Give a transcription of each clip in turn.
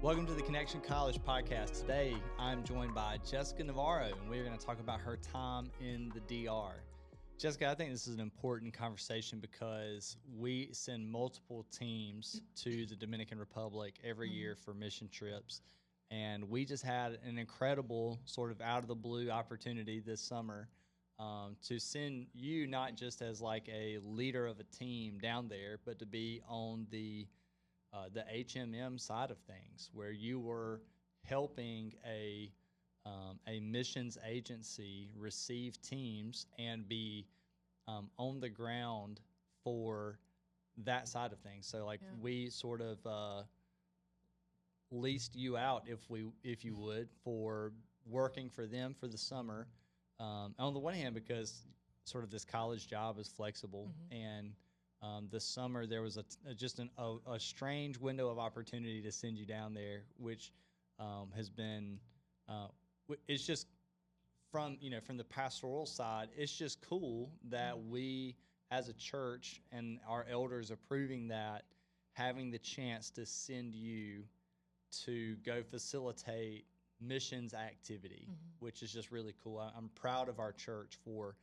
Welcome to the Connection College podcast. Today, I'm joined by Jessica Navarro, and we're going to talk about her time in the DR. Jessica, I think this is an important conversation because we send multiple teams to the Dominican Republic every year for mission trips, and we just had an incredible sort of out-of-the-blue opportunity this summer to send you not just as like a leader of a team down there, but to be on the HMM side of things, where you were helping a missions agency receive teams and be on the ground for that side of things. So, we sort of leased you out, if you would, for working for them for the summer. On the one hand, because sort of this college job is flexible, and this summer there was a strange window of opportunity to send you down there, which has been it's just from the pastoral side, it's just cool that we as a church and our elders approving that, having the chance to send you to go facilitate missions activity, which is just really cool. I'm proud of our church for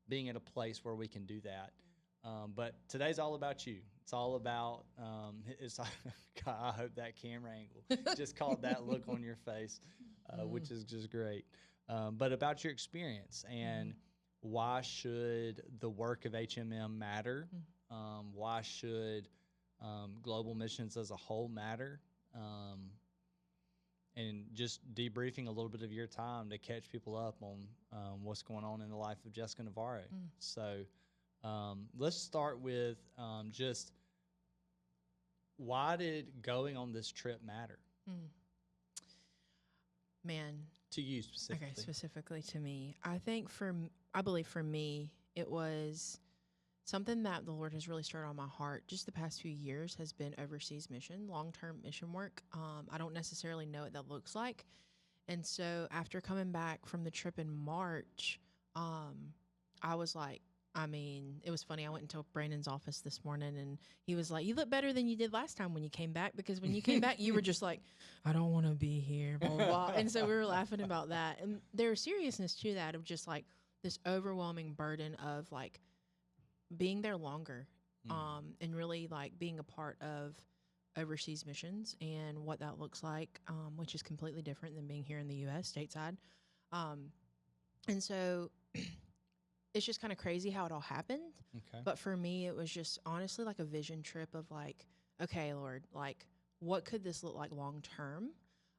being at a place where we can do that. But today's all about you. It's all about, God, I hope that camera angle just caught that look on your face, which is just great. But about your experience and why should the work of HMM matter? Why should global missions as a whole matter? And just debriefing a little bit of your time to catch people up on what's going on in the life of Jessica Navarro. So let's start with just why did going on this trip matter? Man. To you specifically. Okay, specifically to me. I believe for me, it was something that the Lord has really stirred on my heart just the past few years has been overseas mission, long-term mission work. I don't necessarily know what that looks like. And so after coming back from the trip in March, I was like, it was funny. I went into Brandon's office this morning and he was like, "You look better than you did last time when you came back," because when you came back, you were just like, "I don't want to be here," blah, blah, blah. And so we were laughing about that. And there was seriousness to that of just like this overwhelming burden of like being there longer and really like being a part of overseas missions and what that looks like, which is completely different than being here in the U.S. stateside. And so it's just kind of crazy how it all happened. Okay. But for me, it was just honestly like a vision trip of like, okay, Lord, like what could this look like long term?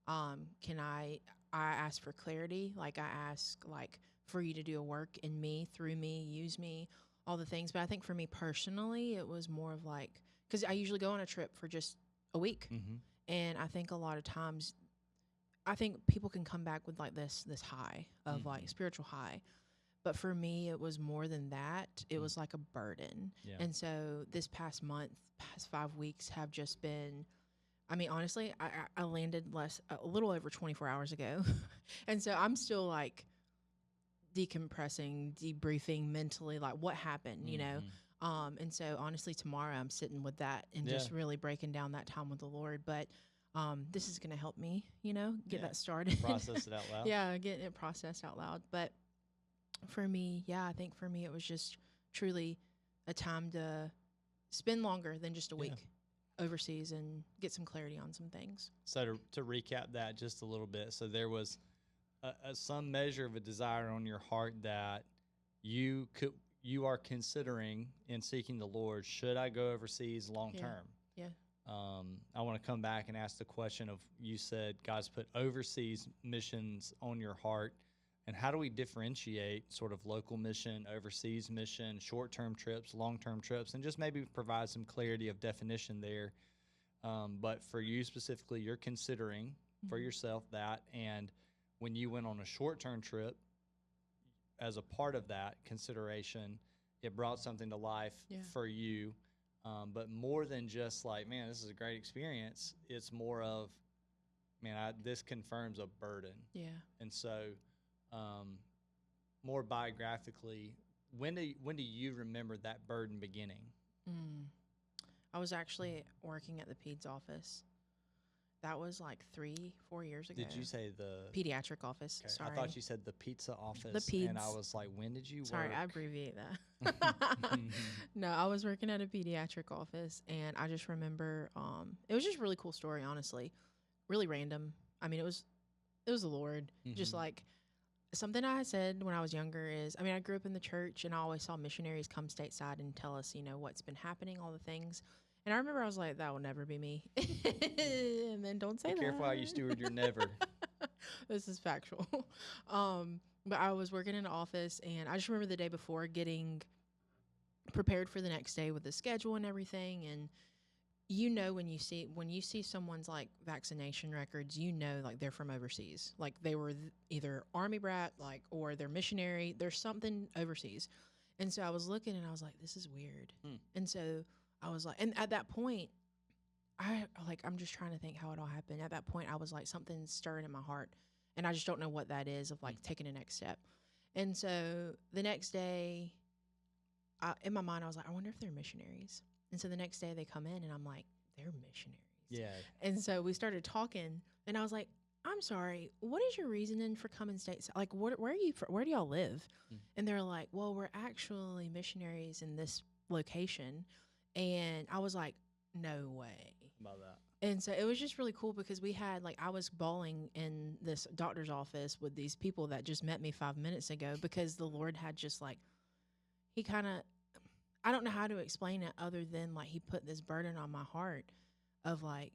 I ask for clarity. Like I ask like for you to do a work in me, through me, use me, all the things. But I think for me personally, it was more of like, because I usually go on a trip for just a week. And I think a lot of times, I think people can come back with like this high of like spiritual high. But for me, it was more than that. It was like a burden. Yeah. And so this past 5 weeks have just been, honestly, I landed a little over 24 hours ago. And so I'm still like decompressing, debriefing mentally, like what happened, you know? And so honestly, tomorrow I'm sitting with that and just really breaking down that time with the Lord. But this is going to help me, get that started. Process it out loud. Yeah, getting it processed out loud. But for me, I think for me, it was just truly a time to spend longer than just a week overseas and get some clarity on some things. So to recap that just a little bit, so there was some measure of a desire on your heart that you are considering in seeking the Lord. Should I go overseas long term? Yeah. I want to come back and ask the question of, you said God's put overseas missions on your heart. And how do we differentiate sort of local mission, overseas mission, short-term trips, long-term trips, and just maybe provide some clarity of definition there. But for you specifically, you're considering for yourself that, and when you went on a short-term trip, as a part of that consideration, it brought something to life for you. But more than just like, man, this is a great experience, it's more of, man, this confirms a burden. Yeah. And so more biographically, when do you remember that burden beginning? I was actually working at the PEDS office, That was like 3-4 years ago. Did you say the Pediatric office? Okay, Sorry. I thought you said the pizza office, The peds. and I was like, when did you Sorry, work? I abbreviate that. No, I was working at a pediatric office, and I just remember it was just a really cool story, honestly. Really random. I mean, it was the Lord. Just like something I said when I was younger is, I mean, I grew up in the church, and I always saw missionaries come stateside and tell us, what's been happening, all the things. And I remember I was like, that will never be me. And then don't say Be that. careful how you steward your never. This is factual. But I was working in an office, and I just remember the day before getting prepared for the next day with the schedule and everything. And when you see someone's like vaccination records, like they're from overseas, like they were either army brat, like, or they're missionary. There's something overseas. And so I was looking, and I was like, this is weird. And so I was like, and at that point, I'm just trying to think how it all happened. At that point, I was like, something's stirring in my heart, and I just don't know what that is, of like taking the next step. And so the next day, in my mind, I was like, I wonder if they're missionaries. And so the next day they come in, and I'm like, they're missionaries. Yeah. And so we started talking, and I was like, I'm sorry, what is your reasoning for coming stateside? Like, where are you where do y'all live? And they're like, well, we're actually missionaries in this location. And I was like, no way. About that. And so it was just really cool because we had, like, I was bawling in this doctor's office with these people that just met me 5 minutes ago, because the Lord had just like, he kind of, I don't know how to explain it other than like he put this burden on my heart of like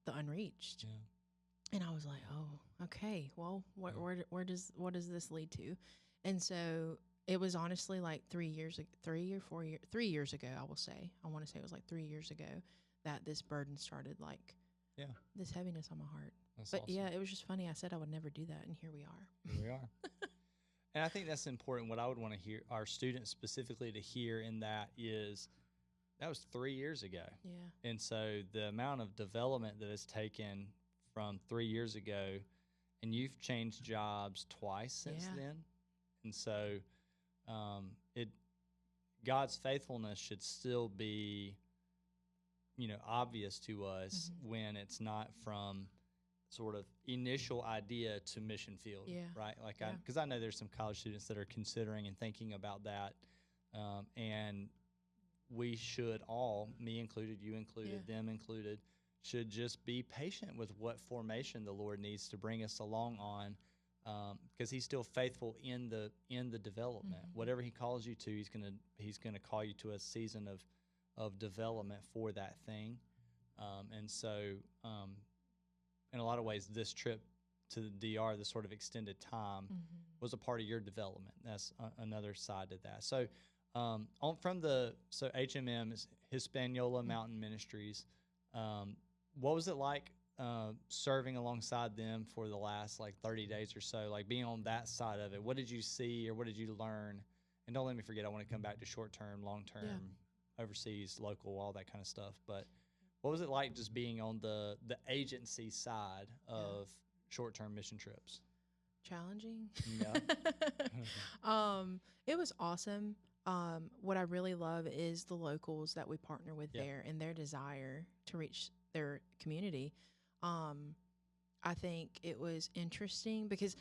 the unreached. Yeah. And I was like, oh, okay, well, what does this lead to? And so it was honestly like 3 years ago, 3 years ago, I will say. I want to say it was like 3 years ago that this burden started, like, this heaviness on my heart. That's but awesome. yeah, it was just funny. I said I would never do that, and here we are. Here we are. And I think that's important. What I would want to hear our students specifically to hear in that is that was 3 years ago. Yeah. And so the amount of development that has taken from 3 years ago, and you've changed jobs twice since then. And so God's faithfulness should still be, obvious to us when it's not from sort of initial idea to mission field, right? Like, because I know there's some college students that are considering and thinking about that, and we should all, me included, you included, them included, should just be patient with what formation the Lord needs to bring us along on, because He's still faithful in the development. Whatever He calls you to, He's gonna call you to a season of development for that thing, and so. In a lot of ways, this trip to the DR, this sort of extended time, was a part of your development. That's another side to that. So, HMM is Hispaniola Mountain Ministries. What was it like serving alongside them for the last like 30 days or so? Like being on that side of it. What did you see or what did you learn? And don't let me forget, I want to come back to short term, long term, overseas, local, all that kind of stuff. But what was it like just being on the agency side of short-term mission trips? Challenging. Yeah. It was awesome. What I really love is the locals that we partner with there and their desire to reach their community. I think it was interesting because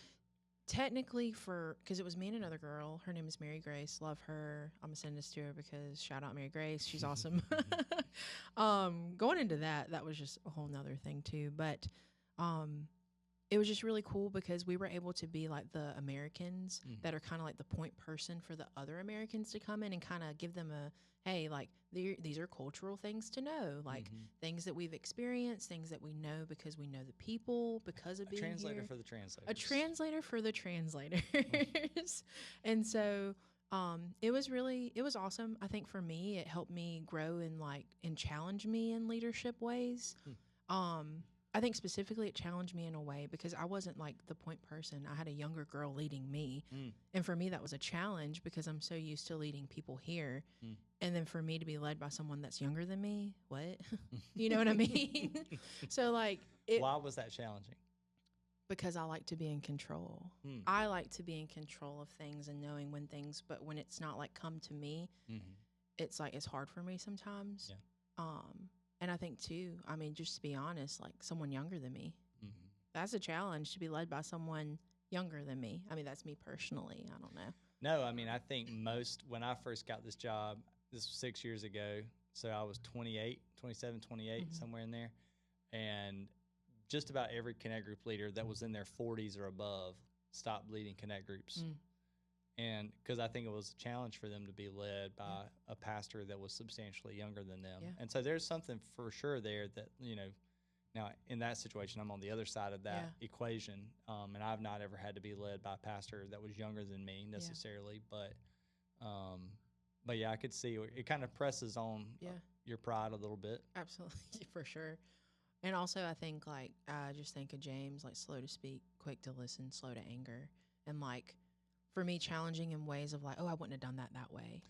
technically because it was me and another girl. Her name is Mary Grace. Love her. I'm going to send this to her because shout out Mary Grace. She's awesome. Going into that was just a whole nother thing too. But it was just really cool because we were able to be like the Americans that are kind of like the point person for the other Americans to come in and kind of give them hey, like these are cultural things to know, like things that we've experienced, things that we know because we know the people, because of being here. A translator for the translators. A translator for the translators. And so it was awesome. I think for me, it helped me grow and challenge me in leadership ways. I think specifically it challenged me in a way because I wasn't like the point person. I had a younger girl leading me. And for me, that was a challenge because I'm so used to leading people here. And then for me to be led by someone that's younger than me, what? You know what I mean? So like why was that challenging? Because I like to be in control. I like to be in control of things and knowing but when it's not like come to me, it's like it's hard for me sometimes. And I think too, I mean, just to be honest, like someone younger than me, Mhm. that's a challenge to be led by someone younger than me. I mean, that's me personally. I don't know. No, I mean, I think when I first got this job, this was 6 years ago. So I was 28, 27, 28, Mhm. somewhere in there. And just about every connect group leader that was in their 40s or above stopped leading connect groups. Mm. And because I think it was a challenge for them to be led Yeah. by a pastor that was substantially younger than them. Yeah. And so there's something for sure there that, now in that situation, I'm on the other side of that Yeah. equation. And I've not ever had to be led by a pastor that was younger than me necessarily. Um, but yeah, I could see it kind of presses on Yeah. your pride a little bit. Absolutely, for sure. And also, I think like I just think of James like slow to speak, quick to listen, slow to anger, and like for me, challenging in ways of like, oh, I wouldn't have done that way,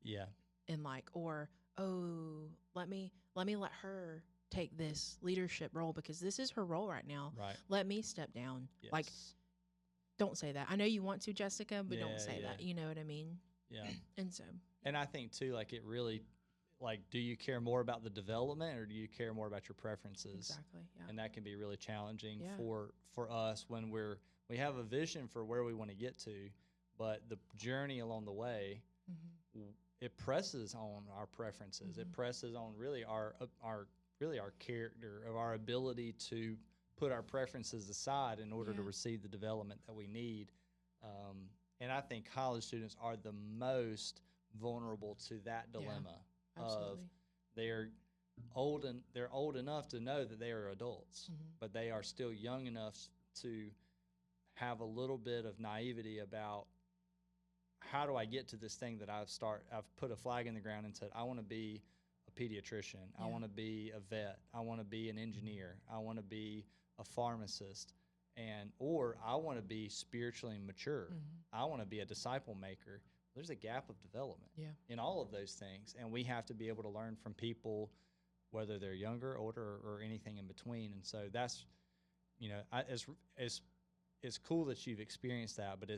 Yeah. and like, or oh, let her take this leadership role because this is her role right now. Right. Let me step down. Yes. Like, don't say that. I know you want to, Jessica, but don't say Yeah. that. You know what I mean? Yeah. And so, And I think too, like it really, like, do you care more about the development or do you care more about your preferences? exactly, yeah, And that can be really challenging Yeah. for us when we have a vision for where we want to get to, but the journey along the way, hmm it presses on our preferences. It Mhm. presses on really our character of our ability to put our preferences aside in order to Yeah. receive the development that we need. And I think college students are the most vulnerable to that Yeah, dilemma of absolutely. they're they're old enough to know that they are adults, Mhm. but they are still young enough to have a little bit of naivety about how do I get to this thing that I've put a flag in the ground and said I want to be a pediatrician, I Yeah. want to be a vet, I want to be an engineer, I want to be a pharmacist, or I want to be spiritually mature, Mhm. I want to be a disciple maker. There's a gap of development Yeah. in all of those things, and we have to be able to learn from people, whether they're younger, older, or anything in between. And so that's, as it's cool that you've experienced that, but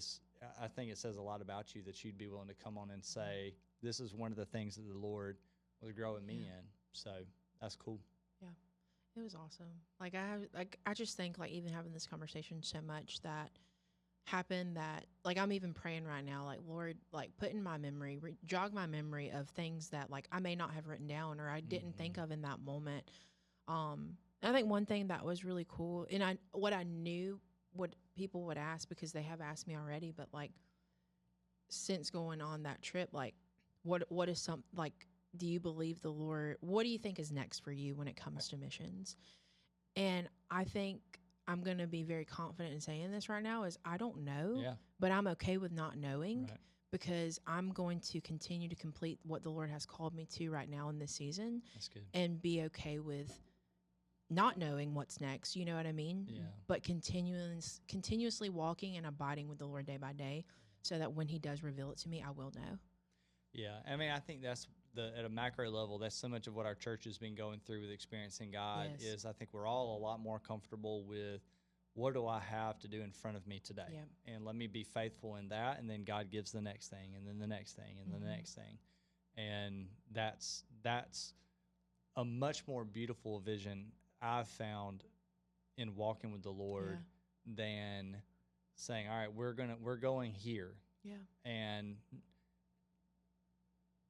I think it says a lot about you that you'd be willing to come on and say, this is one of the things that the Lord was growing me Yeah. in. So that's cool. Yeah. It was awesome. I just think like even having this conversation so much that happened that like I'm even praying right now like Lord like put in my memory jog my memory of things that like I may not have written down or I didn't think of in that moment. I think one thing that was really cool and what I knew what people would ask because they have asked me already but like since going on that trip like what is some like do you believe the Lord what do you think is next for you when it comes to missions? And I think I'm going to be very confident in saying this right now is I don't know, Yeah. but I'm okay with not knowing Right. because I'm going to continue to complete what the Lord has called me to right now in this season That's good. and be okay with not knowing what's next, you know what I mean? Yeah. But continuously walking and abiding with the Lord day by day so that when he does reveal it to me, I will know. Yeah. I mean, I think that's at a macro level, that's so much of what our church has been going through with experiencing God Yes. is I think we're all a lot more comfortable with what do I have to do in front of me today? Yep. And let me be faithful in that. And then God gives the next thing and then the next thing and then the next thing. And that's a much more beautiful vision I've found in walking with the Lord than saying, all right, we're going here. Yeah. And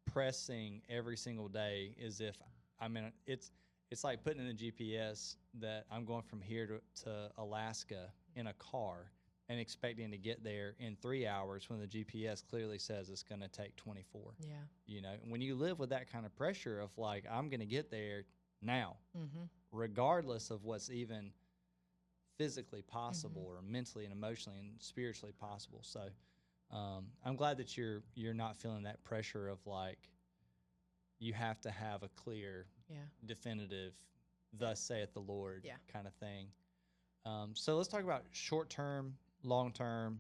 pressing every single day as if it's like putting in the GPS that I'm going from here to Alaska in a car and expecting to get there in 3 hours when the GPS clearly says it's going to take 24. Yeah. When you live with that kind of pressure of like, I'm going to get there now, Mm-hmm. regardless of what's even physically possible or mentally and emotionally and spiritually possible. So I'm glad that you're not feeling that pressure of like you have to have a clear, definitive, thus saith the Lord kind of thing. So let's talk about short-term, long-term,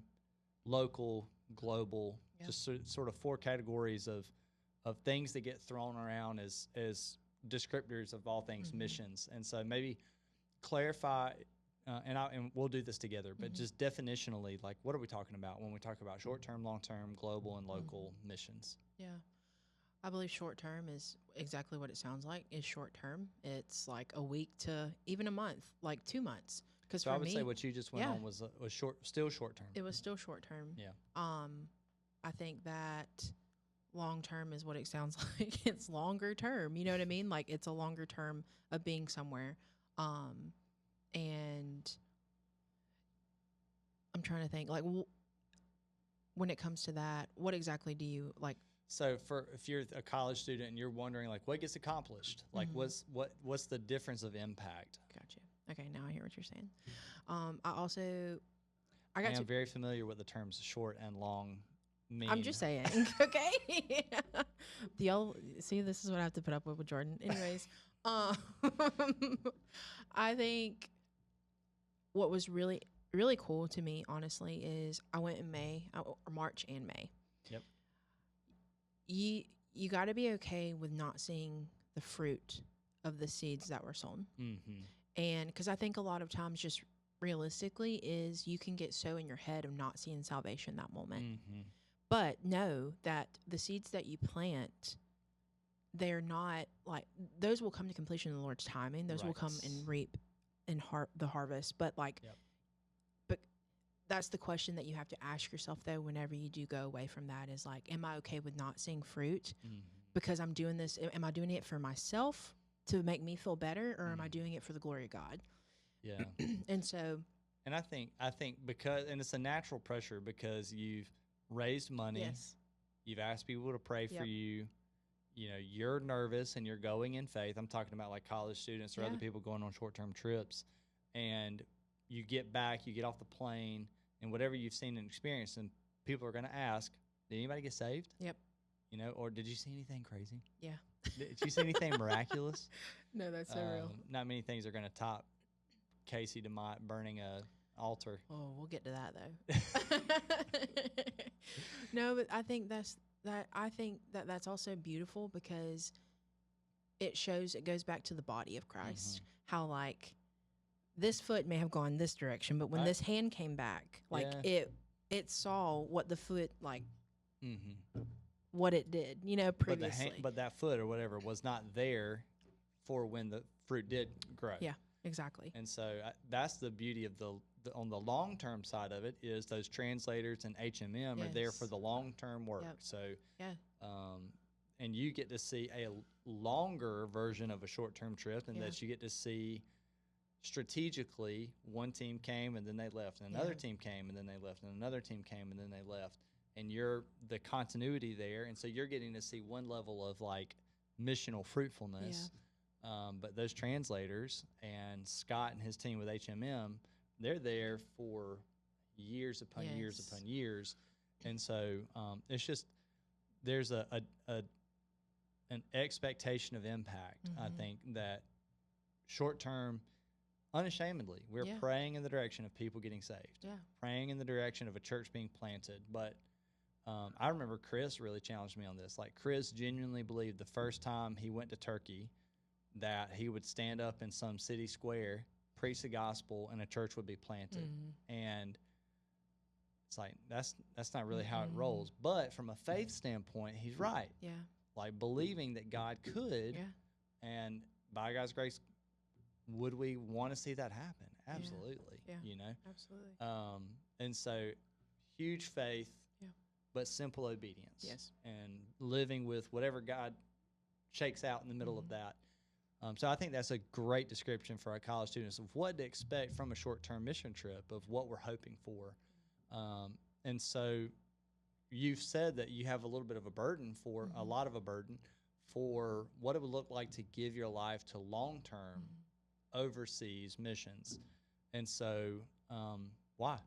local, global, just sort of 4 categories of things that get thrown around as descriptors of all things missions. And so maybe clarify, and we'll do this together, but just definitionally, like what are we talking about when we talk about short-term, long-term, global, and local missions? Yeah. I believe short term is exactly what it sounds like. Is short term. It's like a week to even a month, like 2 months. Because So for I would say me, what you just went yeah, on was still short term. it was still short term. Yeah. I think that long term is what it sounds like. It's longer term. You know what I mean? Like it's a longer term of being somewhere. And I'm trying to think like when it comes to that, what exactly do you like? So for if you're a college student and you're wondering like what gets accomplished, like what's the difference of impact? Gotcha. Okay, now I hear what you're saying. I I got am to. very familiar with the terms short and long mean. I'm just saying. Okay. Do y'all see? This is what I have to put up with Jordan. Anyways, um, I think what was really cool to me, honestly, is I went in May, or March and May. Yep. You got to be okay with not seeing the fruit of the seeds that were sown. Mm-hmm. And because I think a lot of times, just realistically, is you can get so in your head of not seeing salvation that moment. Mm-hmm. But know that the seeds that you plant, they're not like those will come to completion in the Lord's timing. Those will come and reap and the harvest. But but that's the question that you have to ask yourself though. Whenever you do go away from that, is like, am I okay with not seeing fruit because I'm doing this? Am I doing it for myself to make me feel better, or am I doing it for the glory of God? Yeah. And so, and I think because, and it's a natural pressure because you've raised money, yes, you've asked people to pray for you. You know, you're nervous and you're going in faith. I'm talking about like college students or other people going on short-term trips, and you get back, you get off the plane, and whatever you've seen and experienced, and people are going to ask, "Did anybody get saved?" Yep. You know, or did you see anything crazy? Yeah. Did you see anything miraculous? No, that's so real. Not many things are going to top Casey DeMott burning a altar. Oh, we'll get to that though. No, but I think that's also beautiful because it goes back to the body of Christ. How like this foot may have gone this direction, but when this hand came back, like it saw what the foot like what it did, you know, previously. But that foot or whatever was not there for when the fruit did grow. Yeah, exactly. And so that's the beauty of the on the long-term side of it is those translators and HMM are there for the long-term work. Yep. So, and you get to see a longer version of a short-term trip, and that you get to see strategically one team came and then they left, and another team came and then they left, and another team came and then they left, and you're the continuity there, and so you're getting to see one level of like missional fruitfulness. But those translators and Scott and his team with HMM, they're there for years upon years upon years. And so it's just there's an expectation of impact, I think, that short term, unashamedly, we're praying in the direction of people getting saved, praying in the direction of a church being planted. But I remember Chris really challenged me on this. Like Chris genuinely believed the first time he went to Turkey that he would stand up in some city square, preach the gospel, and a church would be planted. And it's like that's not really how it rolls. But from a faith standpoint, he's right. Yeah. Like believing that God could, and by God's grace, would we want to see that happen? Absolutely. Yeah. You know? Absolutely. And so huge faith, but simple obedience. Yes. And living with whatever God shakes out in the middle of that. So I think that's a great description for our college students of what to expect from a short-term mission trip, of what we're hoping for. And so you've said that you have a little bit of a burden for, a lot of a burden for what it would look like to give your life to long-term overseas missions. And so why?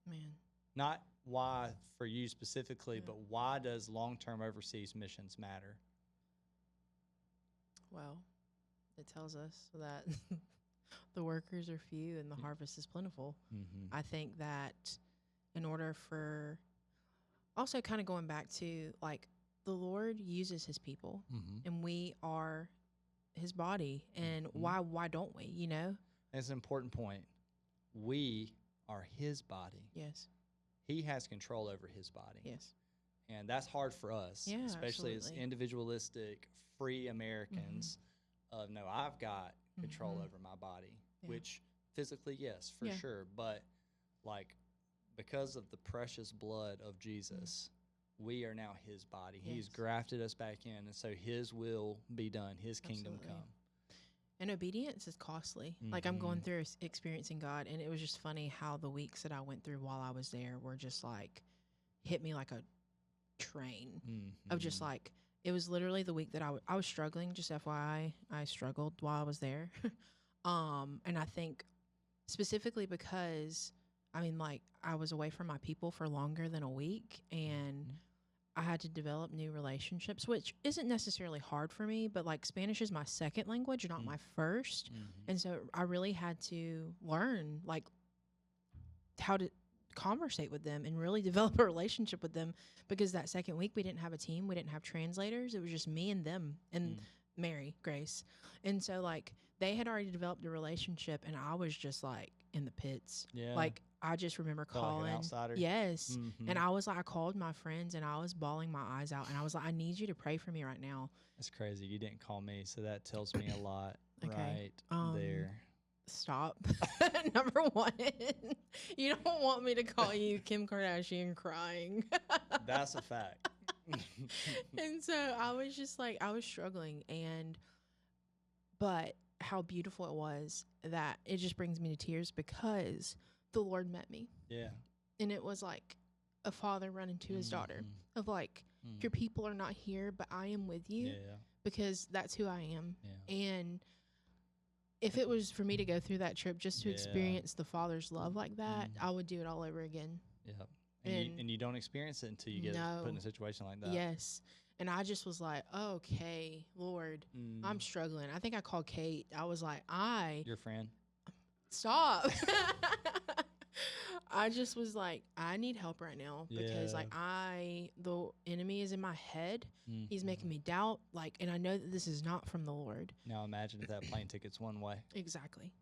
Man. Not why for you specifically, but why does long-term overseas missions matter? Well, it tells us that the workers are few and the harvest is plentiful. I think that in order for, also kind of going back to like the Lord uses his people and we are his body, and why don't we, you know? That's an important point. We are his body. Yes. He has control over his body. Yes. And that's hard for us, Yeah, especially as absolutely. individualistic, free Americans. Of no, I've got control Mm-hmm. over my body, Yeah. which physically, yes, for Yeah. sure. But like, because of the precious blood of Mm. Jesus, we are now his body. Yes. He's grafted us back in. And so his will be done, his kingdom Absolutely. come. And obedience is costly. Like I'm going through experiencing God, and it was just funny how the weeks that I went through while I was there were just like hit me like a train of just like it was literally the week that I was struggling. Just FYI, I struggled while I was there, and I think specifically because I mean like I was away from my people for longer than a week, and I had to develop new relationships, which isn't necessarily hard for me, but like Spanish is my second language, not my first. And so I really had to learn like how to conversate with them and really develop a relationship with them because that second week we didn't have a team, we didn't have translators. It was just me and them and Mary, Grace. And so like they had already developed a relationship and I was just like in the pits. Yeah. Like I just remember Felt like an calling. outsider. Yes. And I was like, I called my friends and I was bawling my eyes out and I was like, I need you to pray for me right now. That's crazy. You didn't call me, so that tells me a lot Okay. right there. Stop. Number one, you don't want me to call you Kim Kardashian crying. That's a fact. And so I was just like, I was struggling. But how beautiful it was that it just brings me to tears because the Lord met me. Yeah. And it was like a father running to his daughter of like, your people are not here, but I am with you because that's who I am. Yeah. And if it was for me to go through that trip just to experience the Father's love like that, I would do it all over again. Yeah. And you don't experience it until you get put in a situation like that. Yes. And I just was like, okay, Lord, I'm struggling. I think I called Kate. I was like, Your friend? Stop. I just was like, I need help right now because like the enemy is in my head. He's making me doubt, like, and I know that this is not from the Lord. Now imagine if that plane ticket's one way. Exactly.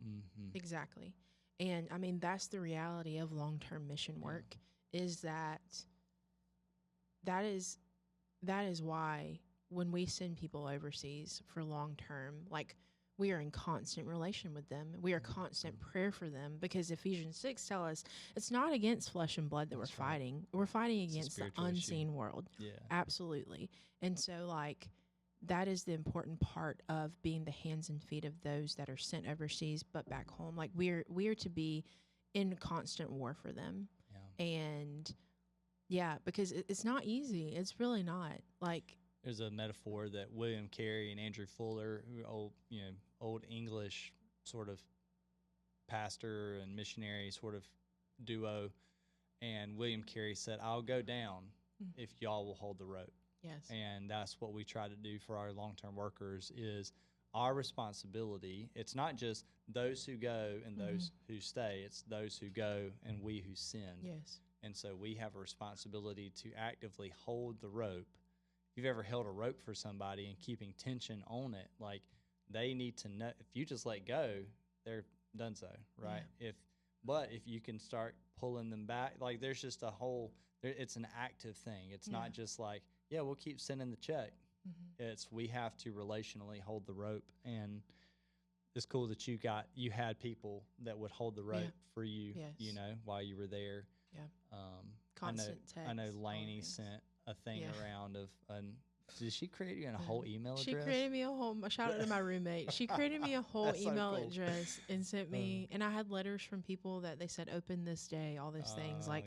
Exactly. And I mean, that's the reality of long-term mission work is that is why when we send people overseas for long-term, like we are in constant relation with them. We are constant prayer for them because Ephesians 6 tell us it's not against flesh and blood that we're fighting. We're fighting against the unseen world. Yeah. Absolutely. And so like that is the important part of being the hands and feet of those that are sent overseas but back home. Like we are to be in constant war for them. Yeah. And yeah, because it's not easy. It's really not. Like there's a metaphor that William Carey and Andrew Fuller, old English sort of pastor and missionary sort of duo, and William Carey said, "I'll go down if y'all will hold the rope." Yes. And that's what we try to do for our long-term workers is our responsibility. It's not just those who go and those who stay. It's those who go and we who send. Yes. And so we have a responsibility to actively hold the rope. If you've ever held a rope for somebody and keeping tension on it, like they need to know. If you just let go, they're done so, right? Yeah. But if you can start pulling them back, like there's just it's an active thing. It's not just like, yeah, we'll keep sending the check. It's we have to relationally hold the rope, and it's cool that you had people that would hold the rope for you, while you were there. Yeah. Constant text. I know Lainey sent a thing around of did she create you a whole email address? She created me a whole, shout out to my roommate. She created me a whole email address and sent me, and I had letters from people that they said, open this day, all those things. Like,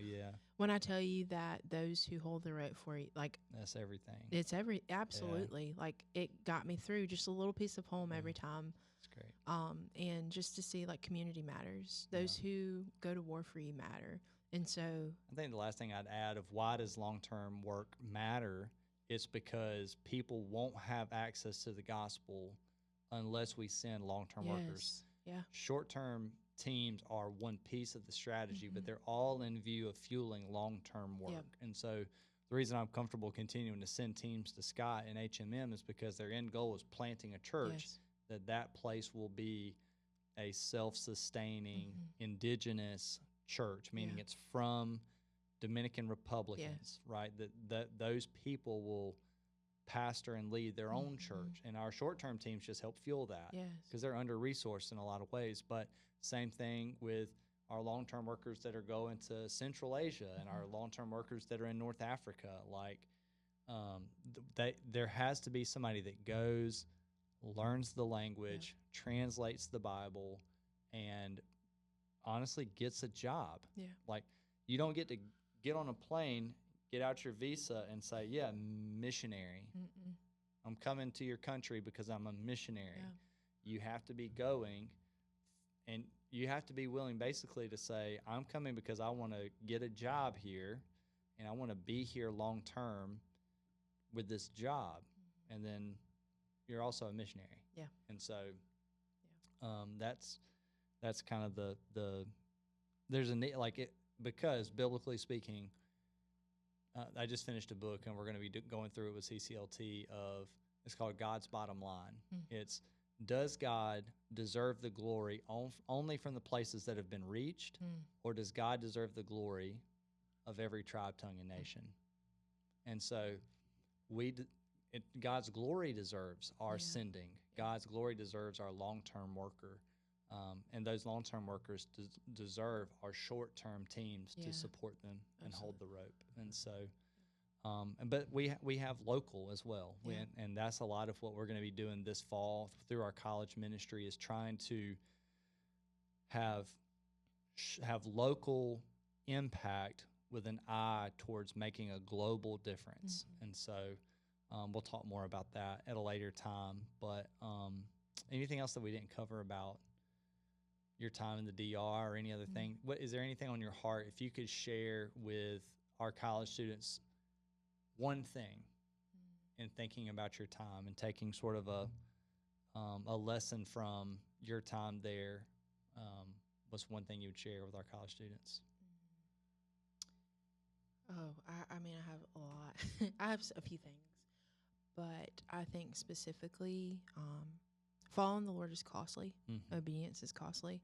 when I tell you that those who hold the rope for you, like, that's everything. It's absolutely. Yeah. Like, it got me through just a little piece of home every time. That's great. And just to see, like, community matters. Those who go to war for you matter. And so I think the last thing I'd add of why does long-term work matter, it's because people won't have access to the gospel unless we send long-term workers. Yeah. Short-term teams are one piece of the strategy, but they're all in view of fueling long-term work. Yep. And so the reason I'm comfortable continuing to send teams to Scott and HMM is because their end goal is planting a church, that place will be a self-sustaining indigenous church, meaning it's from Dominican Republicans, right? That those people will pastor and lead their own church, and our short-term teams just help fuel that because they're under-resourced in a lot of ways. But same thing with our long-term workers that are going to Central Asia and our long-term workers that are in North Africa. Like, there has to be somebody that goes, learns the language, translates the Bible, and honestly gets a job. Like, you don't get to get on a plane, get out your visa, and say, yeah, missionary. I'm coming to your country because I'm a missionary. You have to be going, and you have to be willing basically to say, I'm coming because I want to get a job here, and I want to be here long term with this job. And then you're also a missionary. And so that's kind of the there's a need, like it, because biblically speaking, I just finished a book, and we're going to be going through it with CCLT. It's called God's Bottom Line. It's, does God deserve the glory only from the places that have been reached, or does God deserve the glory of every tribe, tongue, and nation? And so God's glory deserves our sending. God's glory deserves our long-term worker. And those long-term workers deserve our short-term teams to support them and hold the rope. And so, but we have local as well. And that's a lot of what we're going to be doing this fall through our college ministry, is trying to have local impact with an eye towards making a global difference. And so we'll talk more about that at a later time. But anything else that we didn't cover about your time in the DR or any other thing? What is there anything on your heart, if you could share with our college students one thing in thinking about your time and taking sort of a lesson from your time there? What's one thing you would share with our college students? I mean, I have a lot. I have a few things, but I think specifically, following the Lord is costly. Obedience is costly.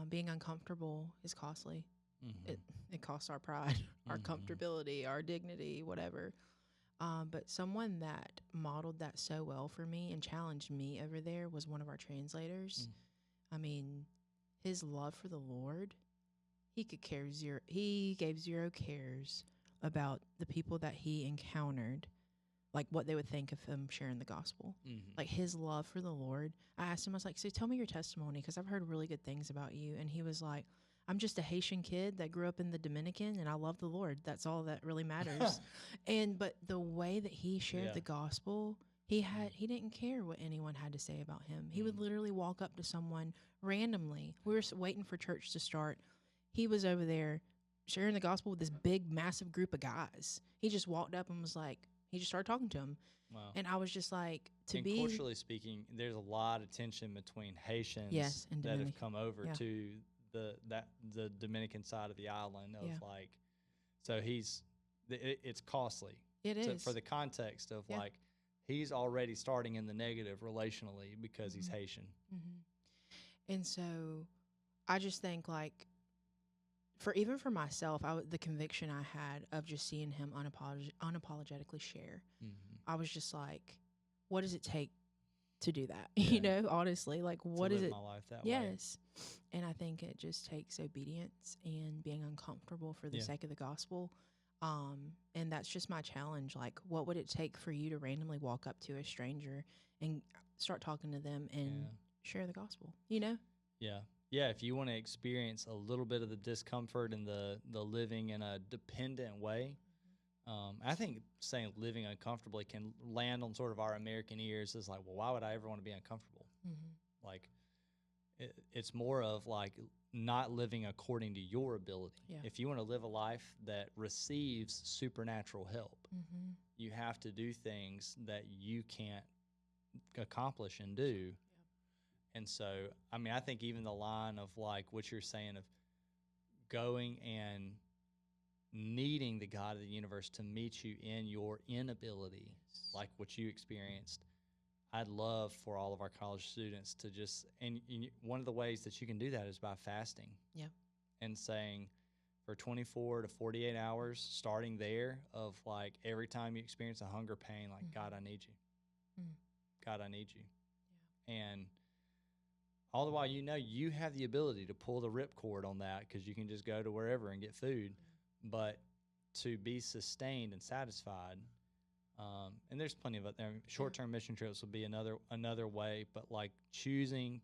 Being uncomfortable is costly. It costs our pride, our comfortability, our dignity, whatever. But someone that modeled that so well for me and challenged me over there was one of our translators. I mean, his love for the Lord, he gave zero cares about the people that he encountered, like what they would think of him sharing the gospel. Like, his love for the Lord. I asked him, I was like, so tell me your testimony, because I've heard really good things about you. And he was like, I'm just a Haitian kid that grew up in the Dominican, and I love the Lord. That's all that really matters. But the way that he shared the gospel, he didn't care what anyone had to say about him. He would literally walk up to someone randomly. We were waiting for church to start. He was over there sharing the gospel with this big, massive group of guys. He just walked up and was like, he just started talking to him. Wow. And I was just like, culturally speaking, there's a lot of tension between Haitians and that have come over to the Dominican side of the island of like, so it's costly. It is. For the context of like, he's already starting in the negative relationally because he's Haitian. And so I just think, like, for myself, the conviction I had of just seeing him unapologetically share, I was just like, what does it take to do that? You know, honestly, like, what is it? My life that way. Yes. And I think it just takes obedience and being uncomfortable for the sake of the gospel. And that's just my challenge. Like, what would it take for you to randomly walk up to a stranger and start talking to them and share the gospel, you know? Yeah, if you want to experience a little bit of the discomfort and the living in a dependent way, I think saying living uncomfortably can land on sort of our American ears as like, well, why would I ever want to be uncomfortable? Like, it's more of like not living according to your ability. If you want to live a life that receives supernatural help, you have to do things that you can't accomplish and do. And so, I mean, I think even the line of like what you're saying of going and needing the God of the universe to meet you in your inability, like what you experienced, I'd love for all of our college students to just, and one of the ways that you can do that is by fasting. And saying, for 24 to 48 hours, starting there, of like every time you experience a hunger pain, like, God, I need you. God, I need you. And all the while, you have the ability to pull the ripcord on that, because you can just go to wherever and get food. But to be sustained and satisfied, and there's plenty of it there. Short-term mission trips will be another way, but like choosing,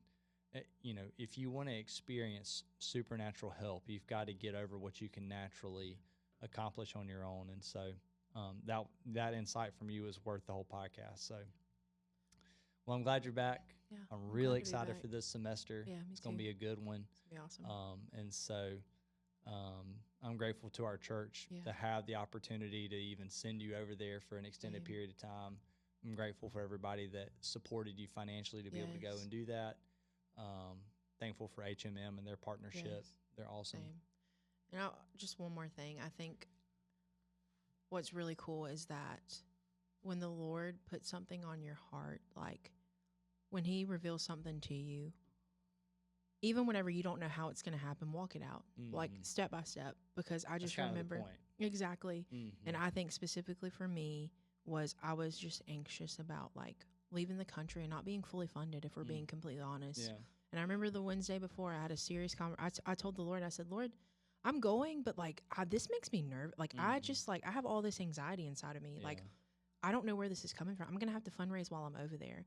if you want to experience supernatural help, you've got to get over what you can naturally accomplish on your own. And so that insight from you is worth the whole podcast. So, well, I'm glad you're back. Yeah, I'm really excited for this semester. Yeah, me it's going to be a good one. It's going to be awesome. And so I'm grateful to our church to have the opportunity to even send you over there for an extended period of time. I'm grateful for everybody that supported you financially to be able to go and do that. Thankful for HMM and their partnership. Yes. They're awesome. Same. And just one more thing. I think what's really cool is that when the Lord puts something on your heart, like when he reveals something to you, even whenever you don't know how it's going to happen, walk it out, like step by step, because I just remember exactly. And I think specifically for me I was just anxious about like leaving the country and not being fully funded, if we're being completely honest. Yeah. And I remember the Wednesday before, I had a serious conversation. I told the Lord, I said, Lord, I'm going, but like this makes me nervous. Like I just like, I have all this anxiety inside of me. Yeah. Like I don't know where this is coming from. I'm going to have to fundraise while I'm over there.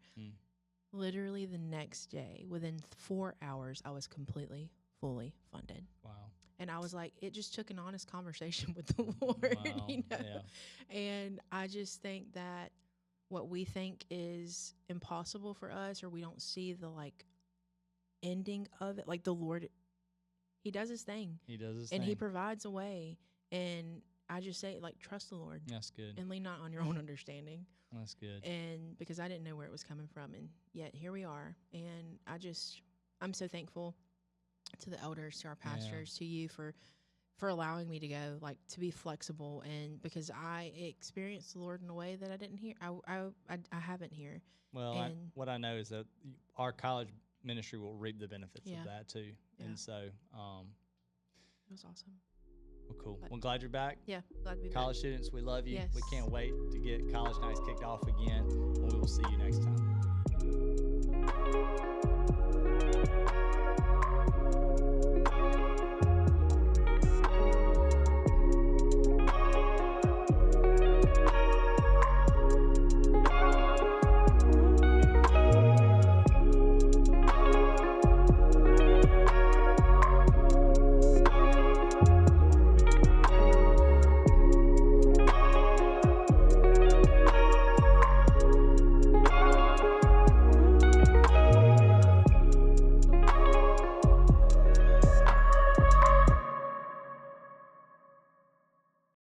Literally the next day, within 4 hours, I was completely, fully funded. Wow. And I was like, it just took an honest conversation with the Lord, wow. Yeah. And I just think that what we think is impossible for us, or we don't see the like ending of it, like the Lord, he does his thing. He does his thing. And he thing. provides a way. And I just say, like, trust the Lord. That's good. And lean not on your own understanding. That's good. And because I didn't know where it was coming from, and yet here we are. And I'm so thankful to the elders, to our pastors, to you for allowing me to go, like, to be flexible, and because I experienced the Lord in a way that I didn't hear. I haven't here. Well, what I know is that our college ministry will reap the benefits of that too. Yeah. And so, it was awesome. Well, cool. Well, glad you're back. Yeah, glad to be College back. students, we love you. Yes. We can't wait to get college nights kicked off again. And we will see you next time.